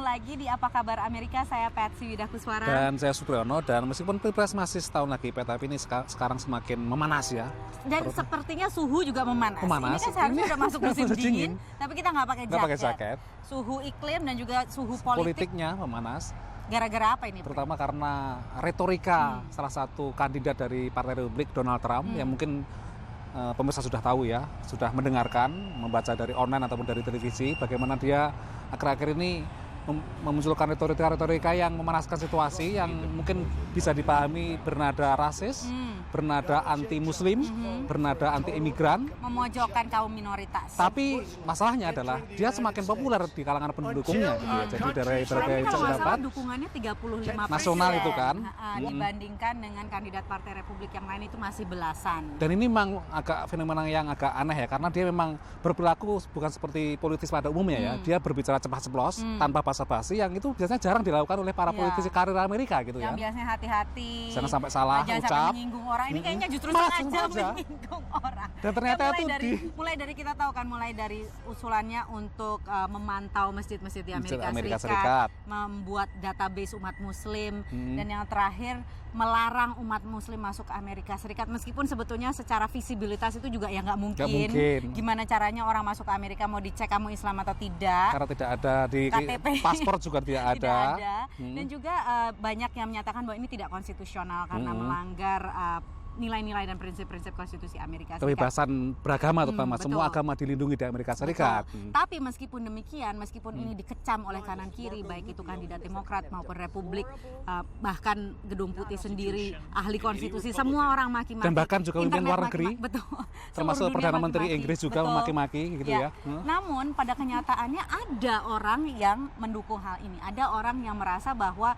lagi di Apa Kabar Amerika. Saya Patsy Widakuswara. Dan saya Supriyono. Dan meskipun Pilpres masih setahun lagi, tapi ini sekarang semakin memanas ya. Dan sepertinya suhu juga memanas. Ini kan seharusnya udah masuk musim dingin, tapi kita nggak pakai jaket. Suhu iklim dan juga suhu politiknya memanas. Gara-gara apa ini? Terutama karena retorika salah satu kandidat dari Partai Republik, Donald Trump, yang mungkin pemirsa sudah tahu ya, sudah mendengarkan, membaca dari online ataupun dari televisi, bagaimana dia akhir-akhir ini memunculkan retorika yang memanaskan situasi yang mungkin bisa dipahami bernada rasis, bernada anti-muslim, bernada anti-imigran, memojokkan kaum minoritas. Tapi masalahnya adalah dia semakin populer di kalangan pendukungnya gitu ya. Jadi dari berbagai catatan dukungannya 35% nasional itu kan dibandingkan dengan kandidat Partai Republik yang lain itu masih belasan. Dan ini memang agak fenomena yang agak aneh ya, karena dia memang berperilaku bukan seperti politis pada umumnya ya. Dia berbicara cepat ceplos tanpa basa-basi, yang itu biasanya jarang dilakukan oleh para politisi karir Amerika gitu ya. Yang biasanya hati-hati, jangan sampai salah jangan ucap, sampai menyinggung orang. Ini kayaknya justru sengaja menyinggung orang. Dan ternyata mulai dari kita tahu kan, mulai dari usulannya untuk memantau masjid-masjid di Amerika Serikat, membuat database umat Muslim, dan yang terakhir melarang umat Muslim masuk ke Amerika Serikat, meskipun sebetulnya secara visibilitas itu juga ya nggak mungkin. Gimana caranya orang masuk ke Amerika mau dicek kamu Islam atau tidak? Karena tidak ada di KTP. Paspor juga tidak ada. Dan juga banyak yang menyatakan bahwa ini tidak konstitusional karena melanggar nilai-nilai dan prinsip-prinsip konstitusi Amerika Serikat. Kebebasan beragama terutama, semua agama dilindungi di Amerika Serikat. Tapi meskipun demikian, meskipun ini dikecam oleh kanan kiri, baik itu kandidat Demokrat maupun Republik, bahkan Gedung Putih sendiri, ahli konstitusi, semua orang maki-maki. Dan bahkan juga pemimpin luar negeri, termasuk Perdana Menteri Inggris juga memaki-maki gitu ya. Namun pada kenyataannya ada orang yang mendukung hal ini. Ada orang yang merasa bahwa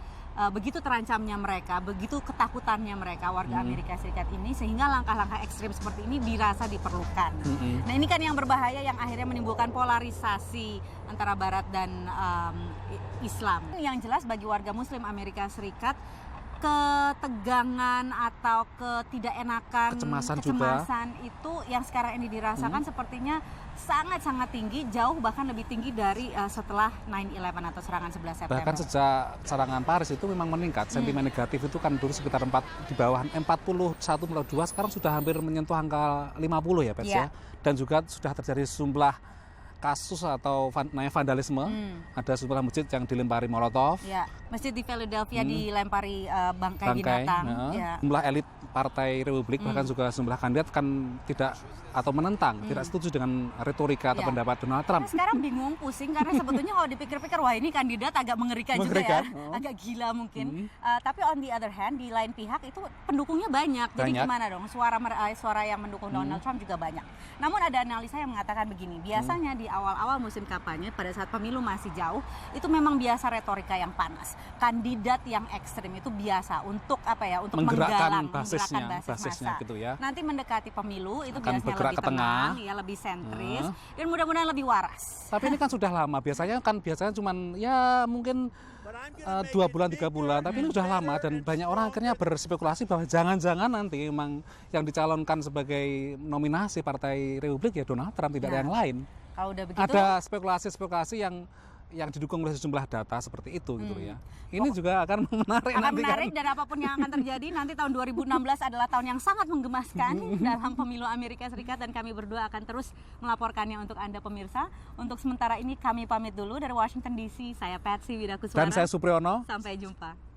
begitu terancamnya mereka, begitu ketakutannya mereka warga Amerika Serikat ini, sehingga langkah-langkah ekstrim seperti ini dirasa diperlukan. Nah ini kan yang berbahaya, yang akhirnya menimbulkan polarisasi antara Barat dan Islam. Yang jelas bagi warga Muslim Amerika Serikat, ketegangan atau ketidakenakan, kecemasan itu yang sekarang ini dirasakan sepertinya sangat-sangat tinggi, jauh bahkan lebih tinggi dari setelah 9/11 atau serangan 11 September. Bahkan sejak serangan Paris itu memang meningkat, sentimen negatif itu kan dulu sekitar di bawah 41,2, sekarang sudah hampir menyentuh angka 50 ya Pets ya. Dan juga sudah terjadi sejumlah kasus atau namanya vandalisme, ada sejumlah masjid yang dilempari molotov. Ya, masjid di Philadelphia dilempari bangkai binatang. Jumlah elit Partai Republik bahkan juga sejumlah kandidat kan tidak atau menentang, tidak setuju dengan retorika atau pendapat Donald Trump. Nah, sekarang bingung, pusing karena sebetulnya kalau dipikir-pikir wah ini kandidat agak mengerikan juga ya, agak gila mungkin. Tapi on the other hand, di lain pihak itu pendukungnya banyak. Jadi gimana dong? Suara yang mendukung Donald Trump juga banyak. Namun ada analisa yang mengatakan begini, biasanya di awal-awal musim kampanye pada saat pemilu masih jauh, itu memang biasa retorika yang panas. Kandidat yang ekstrim itu biasa untuk untuk menggalang basisnya massa. Gitu ya. Nanti mendekati pemilu itu akan biasanya lebih tenang, ya lebih sentris, dan mudah-mudahan lebih waras. Tapi ini kan sudah lama, biasanya cuman ya mungkin 2 bulan 3 bulan, tapi ini sudah lama dan banyak orang akhirnya berspekulasi bahwa jangan-jangan nanti memang yang dicalonkan sebagai nominasi Partai Republik ya Donald Trump, tidak ada yang lain. Kalau udah begitu, ada spekulasi yang didukung oleh sejumlah data seperti itu gitu ya. Ini juga akan menarik dan apapun yang akan terjadi nanti tahun 2016 adalah tahun yang sangat menggemaskan dalam pemilu Amerika Serikat, dan kami berdua akan terus melaporkannya untuk Anda pemirsa. Untuk sementara ini kami pamit dulu dari Washington DC. Saya Patsy Widakuswara. Dan saya Supriyono. Sampai jumpa.